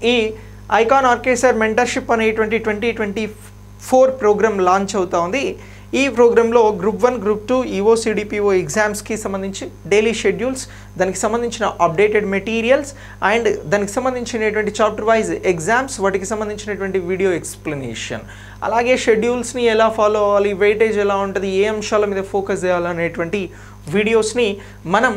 ఈ icon orchestra mentorship అనేటువంటి 2024 programme launch అవుతా ఉంది. ఈ ప్రోగ్రాంలో గ్రూప్ 1 గ్రూప్ 2 ఈఓ సిడిపిఓ ఎగ్జామ్స్కి సంబంధించి డైలీ షెడ్యూల్స్, దానికి సంబంధించిన అప్డేటెడ్ మెటీరియల్స్ అండ్ దానికి సంబంధించినటువంటి చాప్టర్ వైజ్ ఎగ్జామ్స్, వాటికి సంబంధించినటువంటి వీడియో ఎక్స్ప్లెనేషన్, అలాగే షెడ్యూల్స్ని ఎలా ఫాలో అవ్వాలి, వెయిటేజ్ ఎలా ఉంటుంది, ఏ అంశాల మీద ఫోకస్ చేయాలనేటువంటి వీడియోస్ని మనం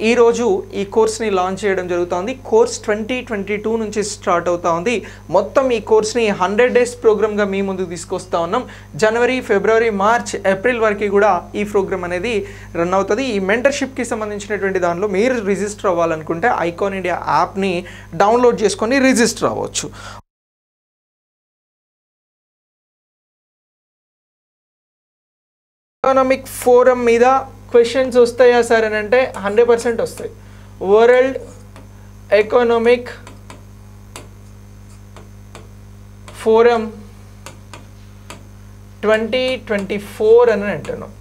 ఈరోజు ఈ కోర్స్ని లాంచ్ చేయడం జరుగుతుంది. కోర్స్ 2022 నుంచి స్టార్ట్ అవుతా ఉంది. మొత్తం ఈ కోర్స్ని 100 డేస్ ప్రోగ్రామ్గా మీ ముందుకు తీసుకొస్తా ఉన్నాం. జనవరి, ఫిబ్రవరి, మార్చ్, ఏప్రిల్ వరకు కూడా ఈ ప్రోగ్రామ్ అనేది రన్ అవుతుంది. ఈ మెంటర్షిప్కి సంబంధించినటువంటి దానిలో మీరు రిజిస్టర్ అవ్వాలనుకుంటే ఐకాన్ ఇండియా యాప్ని డౌన్లోడ్ చేసుకొని రిజిస్టర్ అవ్వచ్చు. ఎకనామిక్ ఫోరం మీద క్వశ్చన్స్ వస్తాయా సార్ అని అంటే 100% వస్తాయి. వరల్డ్ ఎకనామిక్ ఫోరం 2024 అని అంటున్నాం.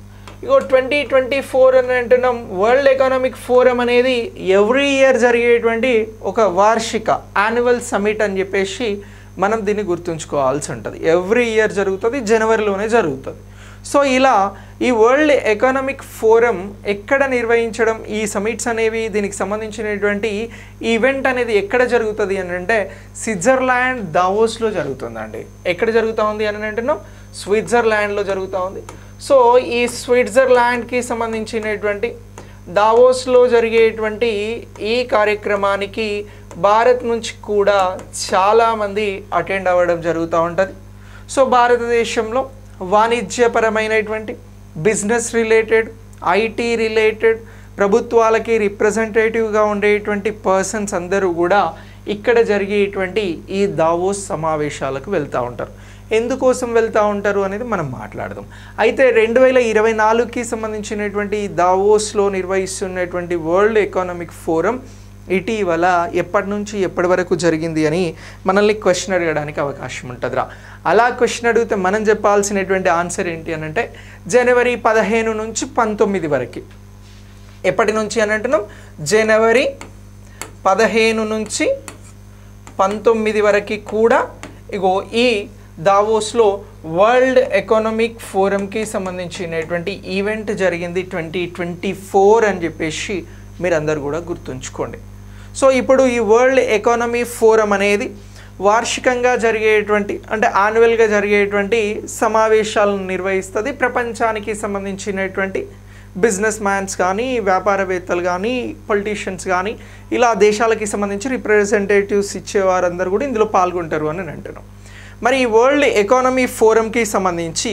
ఇగో 2024 అని అంటున్నాం. వరల్డ్ ఎకనామిక్ ఫోరం అనేది ఎవ్రీ ఇయర్ జరిగేటువంటి ఒక వార్షిక యాన్యువల్ సమిట్ అని చెప్పేసి మనం దీన్ని గుర్తుంచుకోవాల్సి ఉంటుంది. ఎవ్రీ ఇయర్ జరుగుతుంది, జనవరిలోనే జరుగుతుంది. సో ఇలా ఈ వరల్డ్ ఎకనామిక్ ఫోరం ఎక్కడ నిర్వహించడం, ఈ సమిట్స్ అనేవి, దీనికి సంబంధించినటువంటి ఈవెంట్ అనేది ఎక్కడ జరుగుతుంది అని అంటే స్విట్జర్లాండ్ దావోస్లో జరుగుతుందండి. ఎక్కడ జరుగుతూ ఉంది అని అంటున్నాం? స్విట్జర్లాండ్లో జరుగుతూ ఉంది. సో ఈ స్విట్జర్లాండ్కి సంబంధించినటువంటి దావోస్లో జరిగేటువంటి ఈ కార్యక్రమానికి భారత్ నుంచి కూడా చాలామంది అటెండ్ అవ్వడం జరుగుతూ ఉంటుంది. సో భారతదేశంలో వాణిజ్యపరమైనటువంటి, బిజినెస్ రిలేటెడ్, ఐటీ రిలేటెడ్, ప్రభుత్వాలకి రిప్రజెంటేటివ్గా ఉండేటువంటి పర్సన్స్ అందరూ కూడా ఇక్కడ జరిగేటువంటి ఈ దావోస్ సమావేశాలకు వెళ్తూ ఉంటారు. ఎందుకోసం వెళ్తూ ఉంటారు అనేది మనం మాట్లాడదాం. అయితే 2024కి సంబంధించినటువంటి దావోస్లో నిర్వహిస్తున్నటువంటి వరల్డ్ ఎకనామిక్ ఫోరం ఇటీవల ఎప్పటి నుంచి ఎప్పటి వరకు జరిగింది అని మనల్ని క్వశ్చన్ అడగడానికి అవకాశం ఉంటుందిరా. అలా క్వశ్చన్ అడిగితే మనం చెప్పాల్సినటువంటి ఆన్సర్ ఏంటి అని అంటే జనవరి 15 నుంచి 19 వరకు. ఎప్పటి నుంచి అని అంటున్నాం? జనవరి 15 నుంచి 19 వరకు కూడా ఇగో ఈ దావోస్లో వరల్డ్ ఎకనామిక్ ఫోరంకి సంబంధించినటువంటి ఈవెంట్ జరిగింది 2024 అని చెప్పేసి మీరందరూ కూడా గుర్తుంచుకోండి. సో ఇప్పుడు ఈ వరల్డ్ ఎకానమీ ఫోరం అనేది వార్షికంగా జరిగేటువంటి, అంటే యాన్యువల్గా జరిగేటువంటి సమావేశాలను నిర్వహిస్తుంది. ప్రపంచానికి సంబంధించినటువంటి బిజినెస్ మ్యాన్స్ కానీ, వ్యాపారవేత్తలు కానీ, పొలిటీషియన్స్ కానీ, ఇలా దేశాలకి సంబంధించి రిప్రజెంటేటివ్స్ ఇచ్చేవారందరూ కూడా ఇందులో పాల్గొంటారు అని అంటున్నాం. మరి ఈ వరల్డ్ ఎకానమీ ఫోరంకి సంబంధించి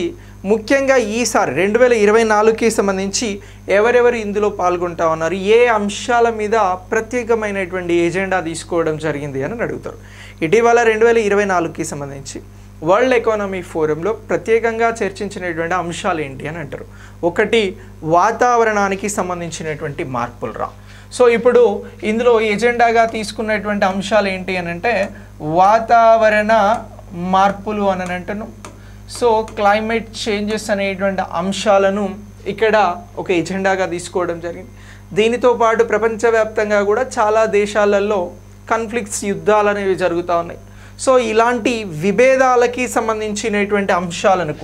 ముఖ్యంగా ఈసారి 2024కి సంబంధించి ఎవరెవరు ఇందులో పాల్గొంటా ఉన్నారు, ఏ అంశాల మీద ప్రత్యేకమైనటువంటి ఎజెండా తీసుకోవడం జరిగింది అని అడుగుతారు. ఇటీవల 2024కి సంబంధించి వరల్డ్ ఎకానమీ ఫోరంలో ప్రత్యేకంగా చర్చించినటువంటి అంశాలు ఏంటి అని అంటారు. ఒకటి, వాతావరణానికి సంబంధించినటువంటి మార్పులు రా. సో ఇప్పుడు ఇందులో ఎజెండాగా తీసుకున్నటువంటి అంశాలు ఏంటి అని అంటే వాతావరణ మార్పులు అని అంటున్నాం. సో క్లైమేట్ చేంజెస్ అనేటువంటి అంశాలను ఇక్కడ ఒక ఎజెండాగా తీసుకోవడం జరిగింది. దీనితో పాటు ప్రపంచవ్యాప్తంగా కూడా చాలా దేశాలలో కాన్ఫ్లిక్ట్స్, యుద్ధాలు అనేవి జరుగుతూ ఉన్నాయి. సో ఇలాంటి విభేదాలకి సంబంధించినటువంటి అంశాలను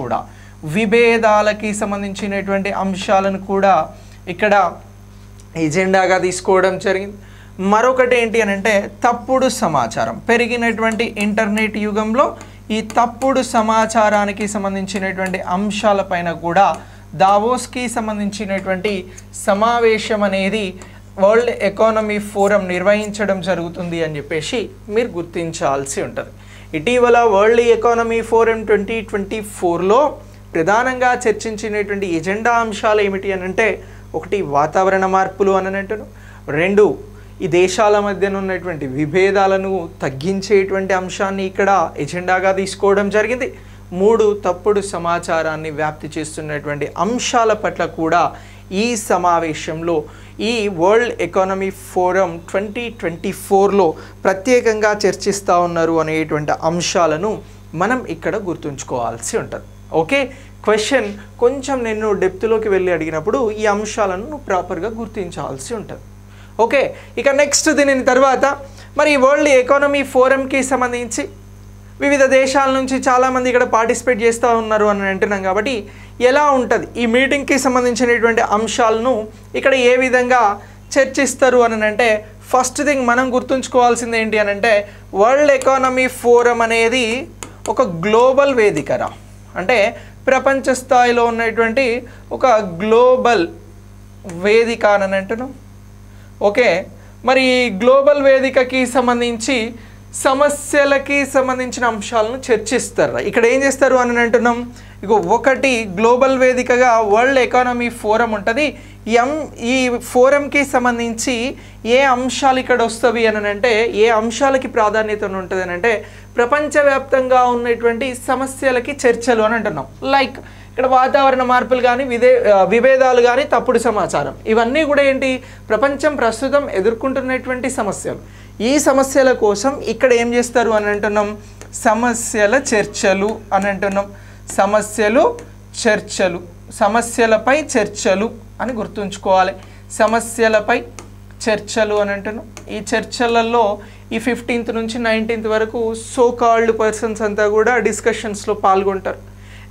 కూడా ఇక్కడ ఎజెండాగా తీసుకోవడం జరిగింది. మరొకటి ఏంటి అని అంటే తప్పుడు సమాచారం. పెరిగినటువంటి ఇంటర్నెట్ యుగంలో ఈ తప్పుడు సమాచారానికి సంబంధించినటువంటి అంశాలపైన కూడా దావోస్కి సంబంధించినటువంటి సమావేశం అనేది వరల్డ్ ఎకానమీ ఫోరం నిర్వహించడం జరుగుతుంది అని చెప్పేసి మీరు గుర్తించాల్సి ఉంటుంది. ఇటీవల వరల్డ్ ఎకానమీ ఫోరం 2024లో ప్రధానంగా చర్చించినటువంటి ఎజెండా అంశాలు ఏమిటి అని అంటే ఒకటి, వాతావరణ మార్పులు అని అంటారు. 2, ఈ దేశాల మధ్యన ఉన్నటువంటి విభేదాలను తగ్గించేటువంటి అంశాన్ని ఇక్కడ ఎజెండాగా తీసుకోవడం జరిగింది. 3, తప్పుడు సమాచారాన్ని వ్యాప్తి చేస్తున్నటువంటి అంశాల పట్ల కూడా ఈ సమావేశంలో ఈ వరల్డ్ ఎకానమీ ఫోరం 2024లో ప్రత్యేకంగా చర్చిస్తూ ఉన్నారు అనేటువంటి అంశాలను మనం ఇక్కడ గుర్తుంచుకోవాల్సి ఉంటుంది. ఓకే, క్వశ్చన్ కొంచెం నేను డెప్త్లోకి వెళ్ళి అడిగినప్పుడు ఈ అంశాలను ప్రాపర్గా గుర్తించాల్సి ఉంటుంది. ఓకే, ఇక నెక్స్ట్ దీని తర్వాత మరి వరల్డ్ ఎకానమీ ఫోరంకి సంబంధించి వివిధ దేశాల నుంచి చాలామంది ఇక్కడ పార్టిసిపేట్ చేస్తూ ఉన్నారు అని అంటున్నాం కాబట్టి ఎలా ఉంటుంది ఈ మీటింగ్కి సంబంధించినటువంటి అంశాలను ఇక్కడ ఏ విధంగా చర్చిస్తారు అని అంటే ఫస్ట్ థింగ్ మనం గుర్తుంచుకోవాల్సింది ఏంటి అని అంటే వరల్డ్ ఎకానమీ ఫోరం అనేది ఒక గ్లోబల్ వేదికరా, అంటే ప్రపంచ స్థాయిలో ఉన్నటువంటి ఒక గ్లోబల్ వేదిక అని అంటున్నాం. ఓకే, మరి గ్లోబల్ వేదికకి సంబంధించి సమస్యలకి సంబంధించిన అంశాలను చర్చిస్తారు. ఇక్కడ ఏం చేస్తారు అని అంటున్నాం, ఇగో ఒకటి గ్లోబల్ వేదికగా వరల్డ్ ఎకానమీ ఫోరం ఉంటుంది. ఈ ఫోరంకి సంబంధించి ఏ అంశాలు ఇక్కడ వస్తాయి అని అంటే ఏ అంశాలకి ప్రాధాన్యత ఉంటుంది అని అంటే ప్రపంచవ్యాప్తంగా ఉన్నటువంటి సమస్యలకి చర్చలు అని అంటున్నాం. లైక్ ఇక్కడ వాతావరణ మార్పులు కానీ విభేదాలు కానీ తప్పుడు సమాచారం, ఇవన్నీ కూడా ఏంటి ప్రపంచం ప్రస్తుతం ఎదుర్కొంటున్నటువంటి సమస్యలు. ఈ సమస్యల కోసం ఇక్కడ ఏం చేస్తారు అని అంటున్నాం, సమస్యల చర్చలు అని అంటున్నాం. సమస్యలపై చర్చలు అని గుర్తుంచుకోవాలి. సమస్యలపై చర్చలు అని అంటున్నాం. ఈ చర్చలలో ఈ 15th నుంచి 19th వరకు సో కాల్డ్ పర్సన్స్ అంతా కూడా డిస్కషన్స్లో పాల్గొంటారు.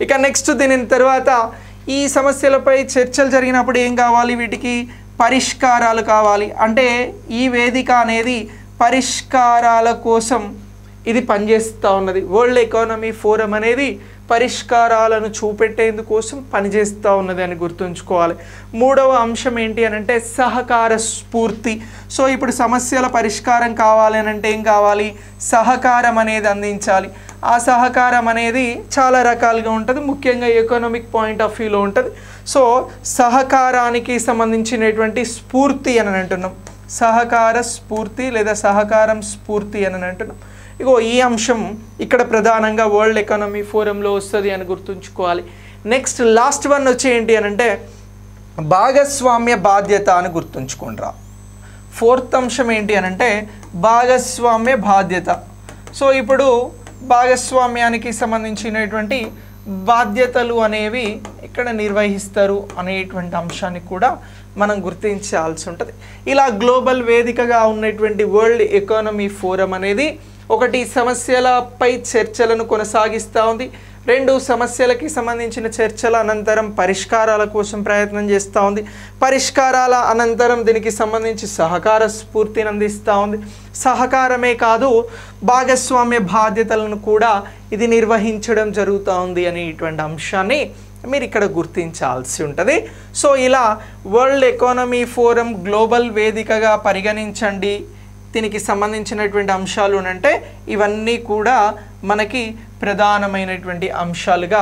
ఇక నెక్స్ట్ దీని తర్వాత ఈ సమస్యలపై చర్చలు జరిగినప్పుడు ఏం కావాలి, వీటికి పరిష్కారాలు కావాలి. అంటే ఈ వేదిక అనేది పరిష్కారాల కోసం ఇది పనిచేస్తూ ఉన్నది. వరల్డ్ ఎకానమీ ఫోరం అనేది పరిష్కారాలను చూపెట్టేందుకోసం పనిచేస్తూ ఉన్నది అని గుర్తుంచుకోవాలి. మూడవ అంశం ఏంటి అని అంటే సహకార స్ఫూర్తి. సో ఇప్పుడు సమస్యల పరిష్కారం కావాలి అని అంటే ఏం కావాలి, సహకారం అనేది అందించాలి. ఆ సహకారం అనేది చాలా రకాలుగా ఉంటుంది, ముఖ్యంగా ఎకనామిక్ పాయింట్ ఆఫ్ వ్యూలో ఉంటుంది. సో సహకారానికి సంబంధించినటువంటి స్ఫూర్తి అని అంటున్నాం. సహకార స్ఫూర్తి లేదా సహకారం స్ఫూర్తి అని అంటున్నాం. ఇగో ఈ అంశం ఇక్కడ ప్రధానంగా వరల్డ్ ఎకానమీ ఫోరంలో వస్తుంది అని గుర్తుంచుకోవాలి. నెక్స్ట్ లాస్ట్ వన్ వచ్చి ఏంటి అని అంటే భాగస్వామ్య బాధ్యత అని గుర్తుంచుకోండిరా. ఫోర్త్ అంశం ఏంటి అని అంటే భాగస్వామ్య బాధ్యత. సో ఇప్పుడు భాగస్వామ్యానికి సంబంధించినటువంటి బాధ్యతలు అనేవి ఇక్కడ నిర్వహిస్తారు అనేటువంటి అంశాన్ని కూడా మనం గుర్తించాల్సి ఉంటుంది. ఇలా గ్లోబల్ వేదికగా ఉన్నటువంటి వరల్డ్ ఎకానమీ ఫోరం అనేది ఒకటి సమస్యలపై చర్చలను కొనసాగిస్తూ ఉంది. రెండు సమస్యలకి సంబంధించిన చర్చల అనంతరం పరిష్కారాల కోసం ప్రయత్నం చేస్తూ ఉంది. పరిష్కారాల అనంతరం దీనికి సంబంధించి సహకార స్ఫూర్తిని అందిస్తూ ఉంది. సహకారమే కాదు భాగస్వామ్య బాధ్యతలను కూడా ఇది నిర్వహించడం జరుగుతూ ఉంది అనేటువంటి అంశాన్ని మీరు ఇక్కడ గుర్తించాల్సి ఉంటుంది. సో ఇలా వరల్డ్ ఎకానమీ ఫోరం గ్లోబల్ వేదికగా పరిగణించండి. దీనికి సంబంధించినటువంటి అంశాలు అంటే ఇవన్నీ కూడా మనకి ప్రధానమైనటువంటి అంశాలుగా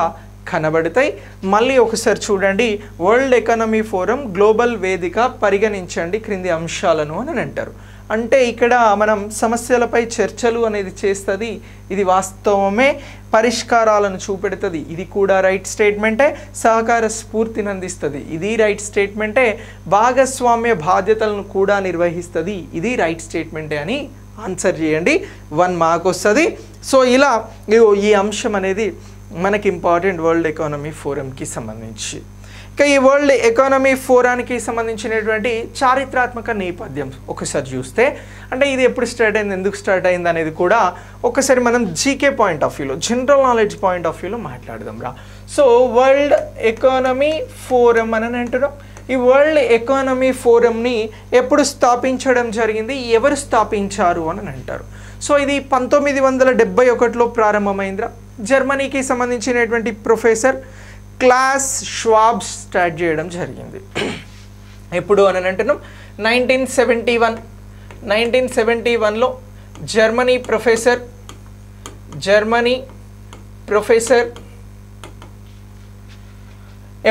కనబడతాయి. మళ్ళీ ఒకసారి చూడండి, వరల్డ్ ఎకానమీ ఫోరం గ్లోబల్ వేదిక పరిగణించండి క్రింది అంశాలను అని అంటారు. అంటే ఇక్కడ మనం సమస్యలపై చర్చలు అనేది చేస్తుంది, ఇది వాస్తవమే. పరిష్కారాలను చూపెడుతుంది, ఇది కూడా రైట్ స్టేట్మెంటే. సహకార స్ఫూర్తిని అందిస్తుంది, ఇది రైట్ స్టేట్మెంటే. భాగస్వామ్య బాధ్యతలను కూడా నిర్వహిస్తుంది, ఇది రైట్ స్టేట్మెంటే అని ఆన్సర్ చేయండి. 1 మార్క్ వస్తుంది. సో ఇలా ఈ అంశం అనేది మనకి ఇంపార్టెంట్ వరల్డ్ ఎకానమీ ఫోరంకి సంబంధించి. ఇక ఈ వరల్డ్ ఎకానమీ ఫోరానికి సంబంధించినటువంటి చారిత్రాత్మక నేపథ్యం ఒకసారి చూస్తే, అంటే ఇది ఎప్పుడు స్టార్ట్ అయింది, ఎందుకు స్టార్ట్ అయింది అనేది కూడా ఒకసారి మనం జీకే పాయింట్ ఆఫ్ వ్యూలో, జనరల్ నాలెడ్జ్ పాయింట్ ఆఫ్ వ్యూలో మాట్లాడదాం రా. సో వరల్డ్ ఎకానమీ ఫోరం అని అంటున్నాం. ఈ వరల్డ్ ఎకానమీ ఫోరంని ఎప్పుడు స్థాపించడం జరిగింది, ఎవరు స్థాపించారు అని అంటారు. సో ఇది 1971లో ప్రారంభమైందిరా. జర్మనీకి సంబంధించినటువంటి ప్రొఫెసర్ క్లాస్ ష్వాబ్ స్టార్ట్ చేయడం జరిగింది. ఎప్పుడు అని అంటున్నాం 1971లో జర్మనీ ప్రొఫెసర్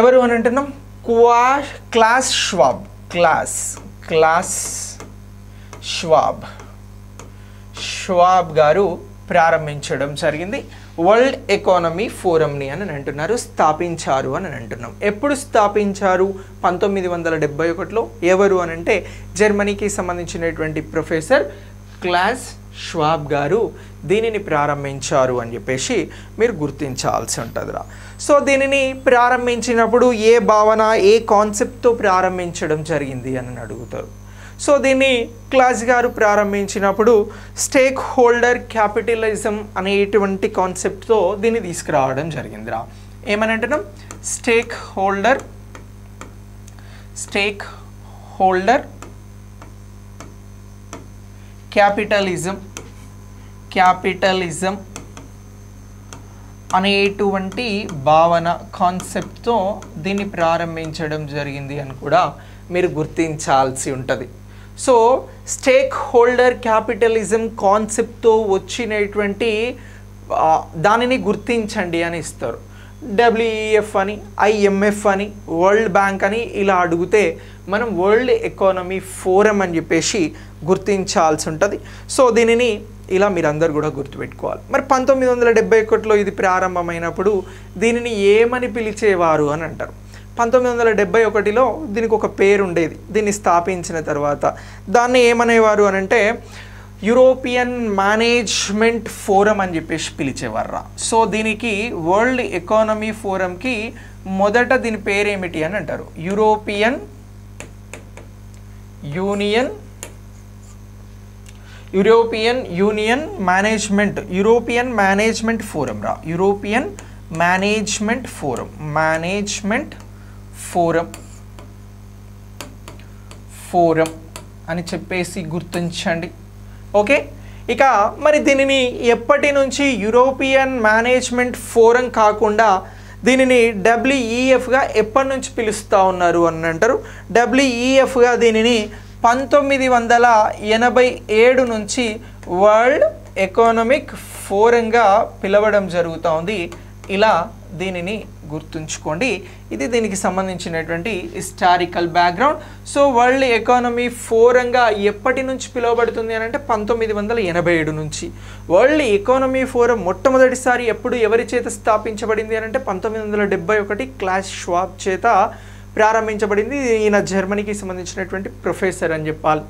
ఎవరు అని అంటున్నాం, క్లాస్ ష్వాబ్ గారు ప్రారంభించడం జరిగింది. వరల్డ్ ఎకానమీ ఫోరంని అని అంటున్నారు, స్థాపించారు అని అంటున్నాం. ఎప్పుడు స్థాపించారు, 1971లో. ఎవరు అని అంటే జర్మనీకి సంబంధించినటువంటి ప్రొఫెసర్ క్లాస్ ష్వాబ్ గారు దీనిని ప్రారంభించారు అని చెప్పేసి మీరు గుర్తించాల్సి ఉంటుందిరా. సో దీనిని ప్రారంభించినప్పుడు ఏ భావన, ఏ కాన్సెప్ట్తో ప్రారంభించడం జరిగింది అని అడుగుతారు. సో దీన్ని క్లాస్ గారు ప్రారంభించినప్పుడు స్టేక్ హోల్డర్ క్యాపిటలిజం అనేటువంటి కాన్సెప్ట్తో దీన్ని తీసుకురావడం జరిగిందిరా. ఏమని అంటున్నాం? స్టేక్ హోల్డర్ క్యాపిటలిజం అనేటువంటి భావన కాన్సెప్ట్తో దీన్ని ప్రారంభించడం జరిగింది అని కూడా మీరు గుర్తించాల్సి ఉంటుంది. సో స్టేక్ హోల్డర్ క్యాపిటలిజం కాన్సెప్ట్తో వచ్చినటువంటి దానిని గుర్తించండి అని ఇస్తారు. WEF అని, IMF అని, వరల్డ్ బ్యాంక్ అని ఇలా అడిగితే మనం వరల్డ్ ఎకానమీ ఫోరం అని చెప్పేసి గుర్తించాల్సి ఉంటుంది. సో దీనిని ఇలా మీరందరూ కూడా గుర్తుపెట్టుకోవాలి. మరి 1971లో ఇది ప్రారంభమైనప్పుడు దీనిని ఏమని పిలిచేవారు అని అంటారు. 1971లో దీనికి ఒక పేరు ఉండేది. దీన్ని స్థాపించిన తర్వాత దాన్ని ఏమనేవారు అని అంటే యూరోపియన్ మేనేజ్మెంట్ ఫోరం అని చెప్పేసి పిలిచేవారు. సో దీనికి వరల్డ్ ఎకానమీ ఫోరంకి మొదట దీని పేరు ఏమిటి అని అంటారు? యూరోపియన్ యూనియన్ మేనేజ్మెంట్ ఫోరం రా. యూరోపియన్ మేనేజ్మెంట్ ఫోరం అని చెప్పేసి గుర్తించండి. ఓకే, ఇక మరి దీనిని ఎప్పటి నుంచి యూరోపియన్ మేనేజ్మెంట్ ఫోరం కాకుండా దీనిని WEFగా ఎప్పటి నుంచి పిలుస్తూ ఉన్నారు అని అంటారు? WEFగా దీనిని 1987 నుంచి వరల్డ్ ఎకానమిక్ ఫోరంగా పిలవడం జరుగుతోంది. ఇలా దీనిని గుర్తుంచుకోండి. ఇది దీనికి సంబంధించినటువంటి historical background. So world economy ఫోరంగా ఎప్పటి నుంచి పిలువబడుతుంది అని అంటే 1987 నుంచి. వరల్డ్ ఎకానమీ ఫోరం మొట్టమొదటిసారి ఎప్పుడు ఎవరి చేత స్థాపించబడింది అని అంటే 1971 క్లాస్ ష్వాబ్ చేత ప్రారంభించబడింది. ఈయన జర్మనీకి సంబంధించినటువంటి ప్రొఫెసర్ అని చెప్పాలి.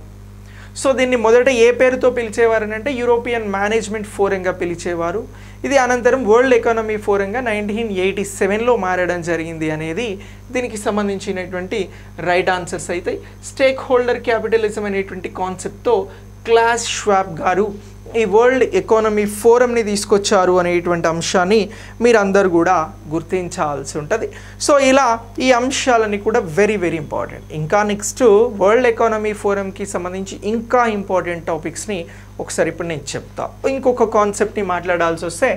సో దీన్ని మొదట ఏ పేరుతో పిలిచేవారు అంటే యూరోపియన్ మేనేజ్మెంట్ ఫోరంగా పిలిచేవారు. ఇది అనంతరం వరల్డ్ ఎకానమీ ఫోరంగా 1987లో మారడం జరిగింది అనేది దీనికి సంబంధించినటువంటి రైట్ ఆన్సర్స్ అవుతాయి. స్టేక్ హోల్డర్ క్యాపిటలిజం అనేటువంటి కాన్సెప్ట్తో క్లాస్ ష్వాబ్ గారు ఈ వరల్డ్ ఎకానమీ ఫోరంని తీసుకొచ్చారు అనేటువంటి అంశాన్ని మీరందరూ కూడా గుర్తించాల్సి ఉంటుంది. సో ఇలా ఈ అంశాలని కూడా వెరీ వెరీ ఇంపార్టెంట్. ఇంకా నెక్స్ట్ వరల్డ్ ఎకానమీ ఫోరంకి సంబంధించి ఇంకా ఇంపార్టెంట్ టాపిక్స్ని ఒకసారి ఇప్పుడు నేను చెప్తా. ఇంకొక కాన్సెప్ట్ని మాట్లాడాల్సి వస్తే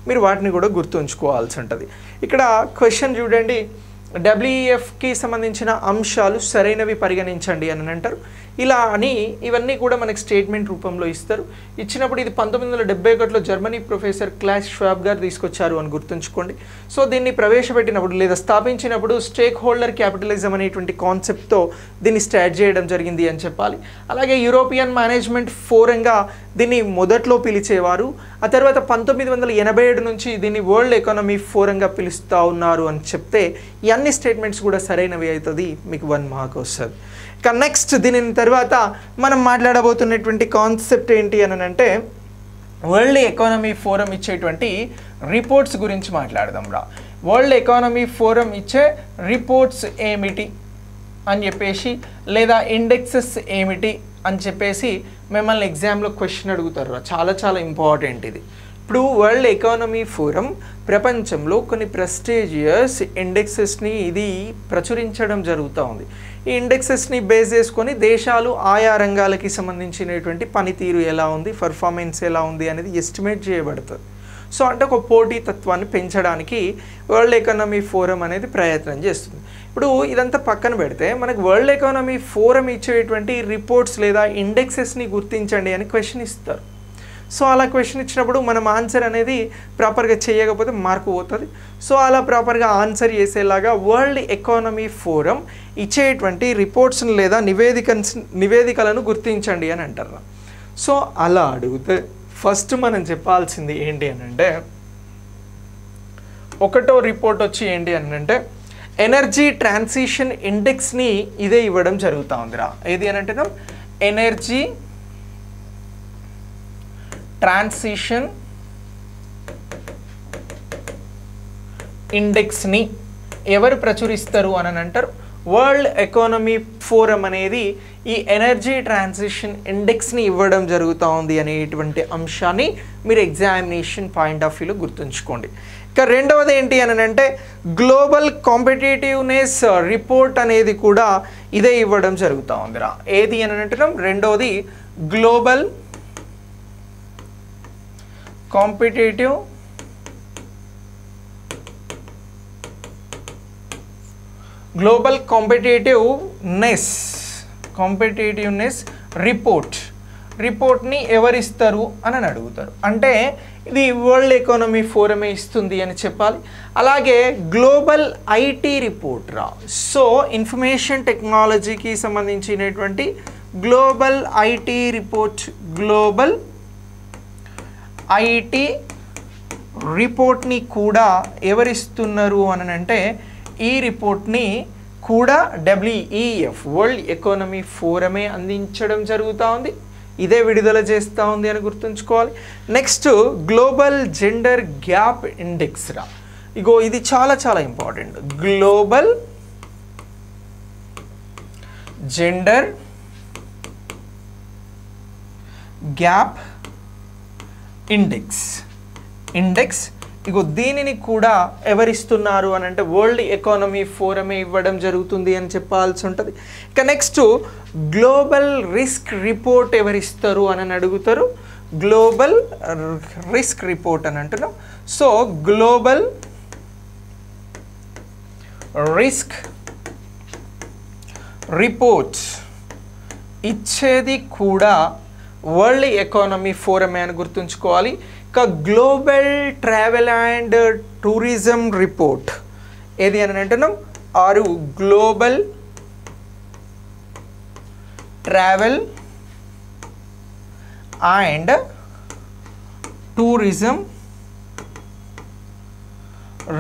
మీరు వాటిని కూడా గుర్తుంచుకోవాల్సి ఉంటుంది. ఇక్కడ క్వశ్చన్ చూడండి, WEFకి సంబంధించిన అంశాలు సరైనవి పరిగణించండి అని అంటారు. ఇలా అని ఇవన్నీ కూడా మనకి స్టేట్మెంట్ రూపంలో ఇస్తారు. ఇచ్చినప్పుడు ఇది 1971లో జర్మనీ ప్రొఫెసర్ క్లాస్ ష్వాబ్ గారు తీసుకొచ్చారు అని గుర్తుంచుకోండి. సో దీన్ని ప్రవేశపెట్టినప్పుడు లేదా స్థాపించినప్పుడు స్టేక్ హోల్డర్ క్యాపిటలిజం అనేటువంటి కాన్సెప్ట్తో దీన్ని స్టార్ట్ చేయడం జరిగింది అని చెప్పాలి. అలాగే యూరోపియన్ మేనేజ్మెంట్ ఫోరంగా దీన్ని మొదట్లో పిలిచేవారు. ఆ తర్వాత 1987 నుంచి దీన్ని వరల్డ్ ఎకానమీ ఫోరంగా పిలుస్తూ ఉన్నారు అని చెప్తే ఈ అన్ని స్టేట్మెంట్స్ కూడా సరైనవి అవుతుంది, మీకు 1 మార్క్ వస్తుంది. ఇక నెక్స్ట్ దీని తర్వాత మనం మాట్లాడబోతున్నటువంటి కాన్సెప్ట్ ఏంటి అని అంటే వరల్డ్ ఎకానమీ ఫోరం ఇచ్చేటువంటి రిపోర్ట్స్ గురించి మాట్లాడదాం రా. వరల్డ్ ఎకానమీ ఫోరం ఇచ్చే రిపోర్ట్స్ ఏమిటి అని చెప్పేసి లేదా ఇండెక్సెస్ ఏమిటి అని చెప్పేసి మిమ్మల్ని ఎగ్జామ్లో క్వశ్చన్ అడుగుతారు రా. చాలా చాలా ఇంపార్టెంట్ ఇది. ఇప్పుడు వరల్డ్ ఎకానమీ ఫోరం ప్రపంచంలో కొన్ని ప్రెస్టీజియస్ ఇండెక్సెస్ని ఇది ప్రచురించడం జరుగుతూ ఉంది. ఈ ఇండెక్సెస్ని బేస్ చేసుకొని దేశాలు ఆయా రంగాలకి సంబంధించినటువంటి పనితీరు ఎలా ఉంది, పర్ఫార్మెన్స్ ఎలా ఉంది అనేది ఎస్టిమేట్ చేయబడుతుంది. సో అంటే ఒక పోటీతత్వాన్ని పెంచడానికి వరల్డ్ ఎకానమీ ఫోరం అనేది ప్రయత్నం చేస్తుంది. ఇప్పుడు ఇదంతా పక్కన పెడితే మనకు వరల్డ్ ఎకానమీ ఫోరం ఇచ్చేటువంటి రిపోర్ట్స్ లేదా ఇండెక్సెస్ని గుర్తించండి అని క్వశ్చన్ ఇస్తారు. సో అలా క్వశ్చన్ ఇచ్చినప్పుడు మనం ఆన్సర్ అనేది ప్రాపర్గా చేయకపోతే మార్కు పోతుంది. సో అలా ప్రాపర్గా ఆన్సర్ చేసేలాగా వరల్డ్ ఎకానమీ ఫోరం ఇచ్చేటువంటి రిపోర్ట్స్ని లేదా నివేదికలను గుర్తించండి అని అంటారు. సో అలా అడిగితే ఫస్ట్ మనం చెప్పాల్సింది ఏంటి అని అంటే ఒకటో రిపోర్ట్ వచ్చి ఏంటి అని అంటే ఎనర్జీ ట్రాన్సిషన్ ఇండెక్స్ని ఇదే ఇవ్వడం జరుగుతూ ఉందిరా. ఏది అని అంటున్నాం? ఎనర్జీ ట్రాన్సిషన్ ఇండెక్స్ని ఎవరు ప్రచురిస్తారు అని అంటారు? వరల్డ్ ఎకానమీ ఫోరం అనేది ఈ ఎనర్జీ ట్రాన్సిషన్ ఇండెక్స్ని ఇవ్వడం జరుగుతూ ఉంది అనేటువంటి అంశాన్ని మీరు ఎగ్జామినేషన్ పాయింట్ ఆఫ్ వ్యూలో గుర్తుంచుకోండి. ఇక రెండవది ఏంటి అని అంటే గ్లోబల్ కాంపిటేటివ్నెస్ రిపోర్ట్ అనేది కూడా ఇదే ఇవ్వడం జరుగుతూ ఉందిరా. ఏది అని అంటున్నాం, రెండవది గ్లోబల్ కాంపిటేటివ్నెస్ రిపోర్ట్ని ఎవరిస్తారు అని అడుగుతారు. అంటే ఇది వరల్డ్ ఎకానమీ ఫోరమే ఇస్తుంది అని చెప్పాలి. అలాగే గ్లోబల్ ఐటీ రిపోర్ట్ రా. సో ఇన్ఫర్మేషన్ టెక్నాలజీకి సంబంధించినటువంటి గ్లోబల్ ఐటీ రిపోర్ట్ని కూడా ఎవరిస్తున్నారు అని అంటే ఈ రిపోర్ట్ని కూడా WEF వరల్డ్ ఎకానమీ ఫోరమే అందించడం జరుగుతూ ఉంది, ఇదే విడుదల చేస్తూ ఉంది అని గుర్తుంచుకోవాలి. Next global gender gap index రా. ఇగో ఇది చాలా చాలా important. Global gender gap index ఇగో దీనిని కూడా ఎవరిస్తున్నారు అని అంటే వరల్డ్ ఎకానమీ ఫోరమే ఇవ్వడం జరుగుతుంది అని చెప్పాల్సి ఉంటుంది. ఇక నెక్స్ట్ గ్లోబల్ రిస్క్ రిపోర్ట్ ఎవరిస్తారు అని అడుగుతారు. గ్లోబల్ రిస్క్ రిపోర్ట్ అని అంటున్నాం. సో గ్లోబల్ రిస్క్ రిపోర్ట్స్ ఇచ్చేది కూడా వరల్డ్ ఎకానమీ ఫోరమే అని గుర్తుంచుకోవాలి. ఇక global travel and tourism report ఏది అని అంటున్నాం, ఆరు global travel and tourism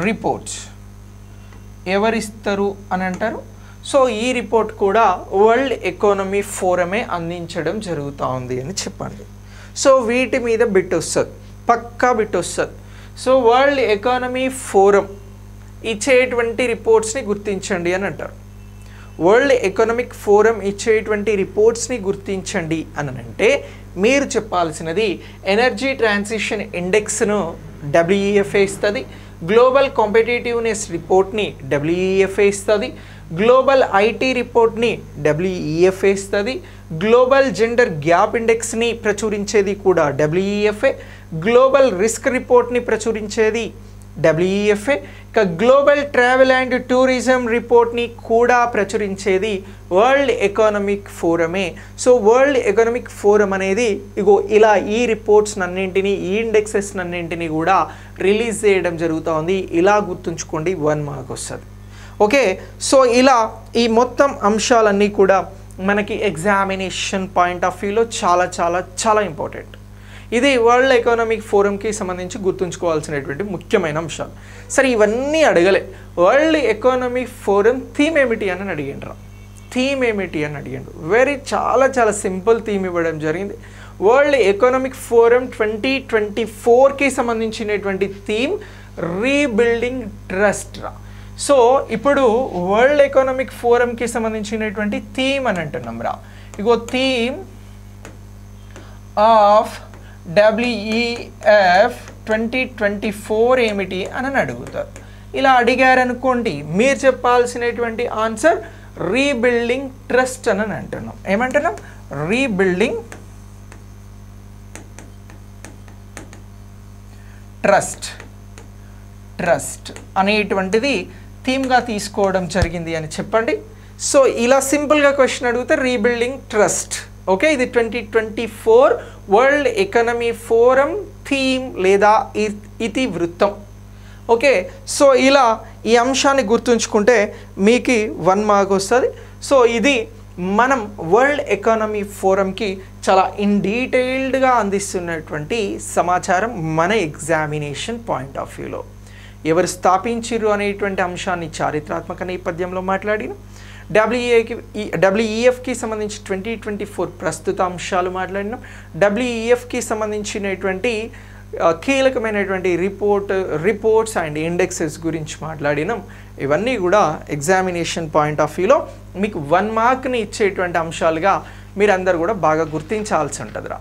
reports ఎవరిస్తారు అని అంటారు. సో ఈ రిపోర్ట్ కూడా వరల్డ్ ఎకానమీ ఫోరమే అందించడం జరుగుతూ ఉంది అని చెప్పండి. సో వీటి మీద బిట్ వస్తుంది, పక్కా బిట్ వస్తుంది. సో వరల్డ్ ఎకానమీ ఫోరం ఇచ్చేటువంటి రిపోర్ట్స్ని గుర్తించండి అని అంటారు. వరల్డ్ ఎకనామిక్ ఫోరం ఇచ్చేటువంటి రిపోర్ట్స్ని గుర్తించండి అని అంటే మీరు చెప్పాల్సినది ఎనర్జీ ట్రాన్సిషన్ ఇండెక్స్ను WEF ఇస్తుంది, గ్లోబల్ కాంపిటేటివ్నెస్ రిపోర్ట్ని WEF ఇస్తుంది, గ్లోబల్ ఐటీ రిపోర్ట్ని WEF ఇస్తుంది, గ్లోబల్ జెండర్ గ్యాప్ ఇండెక్స్ని ప్రచురించేది కూడా WEF, గ్లోబల్ రిస్క్ రిపోర్ట్ని ప్రచురించేది WEF, ఇక గ్లోబల్ ట్రావెల్ అండ్ టూరిజం రిపోర్ట్ని కూడా ప్రచురించేది వరల్డ్ ఎకనామిక్ ఫోరమే. సో వరల్డ్ ఎకనామిక్ ఫోరం అనేది ఇగో ఇలా ఈ రిపోర్ట్స్ అన్నింటినీ ఈ ఇండెక్సెస్ అన్నింటినీ కూడా రిలీజ్ చేయడం జరుగుతూ ఉంది. ఇలా గుర్తుంచుకోండి, 1 మార్క్ వస్తుంది. ఓకే, సో ఇలా ఈ మొత్తం అంశాలన్నీ కూడా మనకి ఎగ్జామినేషన్ పాయింట్ ఆఫ్ వ్యూలో చాలా చాలా చాలా ఇంపార్టెంట్. ఇది వరల్డ్ ఎకనామిక్ ఫోరంకి సంబంధించి గుర్తుంచుకోవాల్సినటువంటి ముఖ్యమైన అంశాలు. సరే, ఇవన్నీ అడగలే. వరల్డ్ ఎకనామిక్ ఫోరం థీమ్ ఏమిటి అని అడిగిండ్రా. థీమ్ ఏమిటి అని అడిగిండు. చాలా చాలా సింపుల్ థీమ్ ఇవ్వడం జరిగింది. వరల్డ్ ఎకనామిక్ ఫోరం 2024కి సంబంధించినటువంటి థీమ్ రీబిల్డింగ్ ట్రస్ట్ రా. సో ఇప్పుడు వరల్డ్ ఎకనామిక్ ఫోరంకి సంబంధించినటువంటి థీమ్ అని అంటున్నాం రా. ఇగో థీమ్ ఆఫ్ WEF 2024 ఏమిటి అని అడుగుతారు. ఇలా అడిగారనుకోండి, మీరు చెప్పాల్సినటువంటి ఆన్సర్ రీబిల్డింగ్ ట్రస్ట్ అని అంటున్నాం. ఏమంటున్నాం? రీబిల్డింగ్ ట్రస్ట్ అనేటువంటిది థీమ్గా తీసుకోవడం జరిగింది అని చెప్పండి. సో ఇలా సింపుల్గా క్వశ్చన్ అడిగితే రీబిల్డింగ్ ట్రస్ట్. ఓకే, ఇది 2024 వరల్డ్ ఎకనామీ ఫోరం థీమ్ లేదా ఇతివృత్తం. ఓకే, సో ఇలా ఈ అంశాన్ని గుర్తుంచుకుంటే మీకు 1 మార్క్ వస్తుంది. సో ఇది మనం వరల్డ్ ఎకానమీ ఫోరంకి చాలా ఇన్ డీటెయిల్డ్గా అందిస్తున్నటువంటి సమాచారం మన ఎగ్జామినేషన్ పాయింట్ ఆఫ్ వ్యూలో. ఎవరు స్థాపించిర్రు అనేటువంటి అంశాన్ని చారిత్రాత్మక నేపథ్యంలో మాట్లాడిన, WEFకి సంబంధించి 2024 ప్రస్తుత అంశాలు మాట్లాడినాం, WEFకి సంబంధించినటువంటి కీలకమైనటువంటి రిపోర్ట్స్ అండ్ ఇండెక్సెస్ గురించి మాట్లాడినాం. ఇవన్నీ కూడా ఎగ్జామినేషన్ పాయింట్ ఆఫ్ వ్యూలో మీకు 1 మార్క్ని ఇచ్చేటువంటి అంశాలుగా మీరందరూ కూడా బాగా గుర్తించాల్సి ఉంటుందిరా.